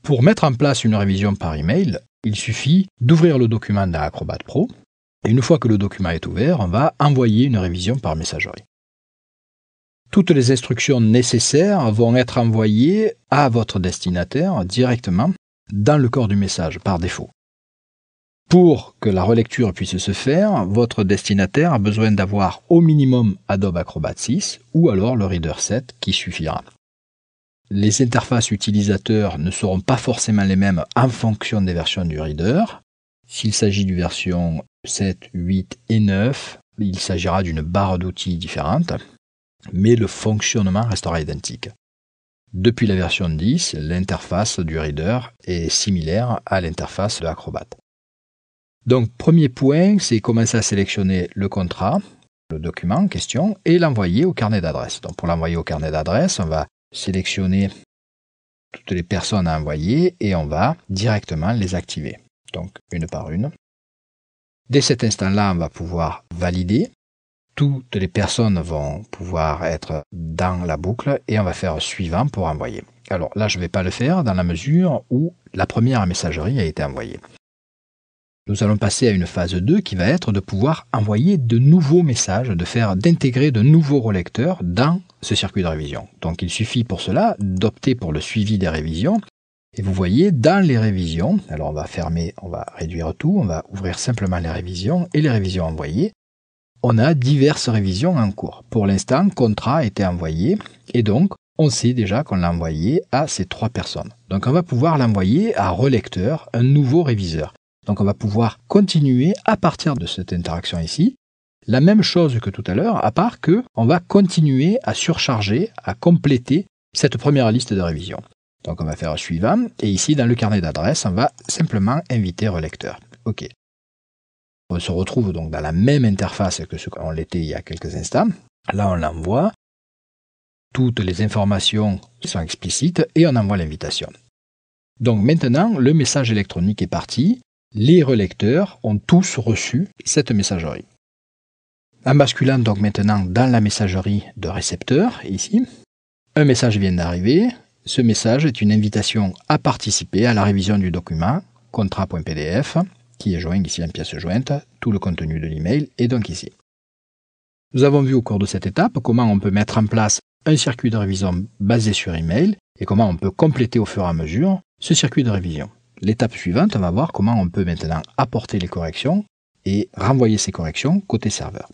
Pour mettre en place une révision par email, il suffit d'ouvrir le document dans Acrobat Pro. Et une fois que le document est ouvert, on va envoyer une révision par messagerie. Toutes les instructions nécessaires vont être envoyées à votre destinataire directement dans le corps du message par défaut. Pour que la relecture puisse se faire, votre destinataire a besoin d'avoir au minimum Adobe Acrobat 6 ou alors le Reader 7 qui suffira. Les interfaces utilisateurs ne seront pas forcément les mêmes en fonction des versions du Reader. S'il s'agit du version 7, 8 et 9, il s'agira d'une barre d'outils différente, mais le fonctionnement restera identique. Depuis la version 10, l'interface du Reader est similaire à l'interface de Acrobat. Donc, premier point, c'est commencer à sélectionner le contrat, le document en question, et l'envoyer au carnet d'adresse. Donc, pour l'envoyer au carnet d'adresse, on va sélectionner toutes les personnes à envoyer et on va directement les activer. Donc, une par une. Dès cet instant-là, on va pouvoir valider. Toutes les personnes vont pouvoir être dans la boucle et on va faire suivant pour envoyer. Alors là, je ne vais pas le faire dans la mesure où la première messagerie a été envoyée. Nous allons passer à une phase 2 qui va être de pouvoir envoyer de nouveaux messages, d'intégrer de nouveaux relecteurs dans ce circuit de révision. Donc il suffit pour cela d'opter pour le suivi des révisions. Et vous voyez, dans les révisions, alors on va fermer, on va réduire tout, on va ouvrir simplement les révisions et les révisions envoyées. On a diverses révisions en cours. Pour l'instant, contrat a été envoyé et donc on sait déjà qu'on l'a envoyé à ces 3 personnes. Donc on va pouvoir l'envoyer à relecteur, un nouveau réviseur. Donc on va pouvoir continuer à partir de cette interaction ici. La même chose que tout à l'heure, à part que on va continuer à surcharger, à compléter cette première liste de révision. Donc on va faire suivant, et ici dans le carnet d'adresse, on va simplement inviter relecteur. OK. On se retrouve donc dans la même interface que ce qu'on l'était il y a quelques instants. Là on l'envoie, toutes les informations sont explicites et on envoie l'invitation. Donc maintenant, le message électronique est parti. Les relecteurs ont tous reçu cette messagerie. En basculant donc maintenant dans la messagerie de récepteur, ici, un message vient d'arriver. Ce message est une invitation à participer à la révision du document contrat.pdf qui est joint ici en pièce jointe. Tout le contenu de l'email est donc ici. Nous avons vu au cours de cette étape comment on peut mettre en place un circuit de révision basé sur email et comment on peut compléter au fur et à mesure ce circuit de révision. L'étape suivante, on va voir comment on peut maintenant apporter les corrections et renvoyer ces corrections côté serveur.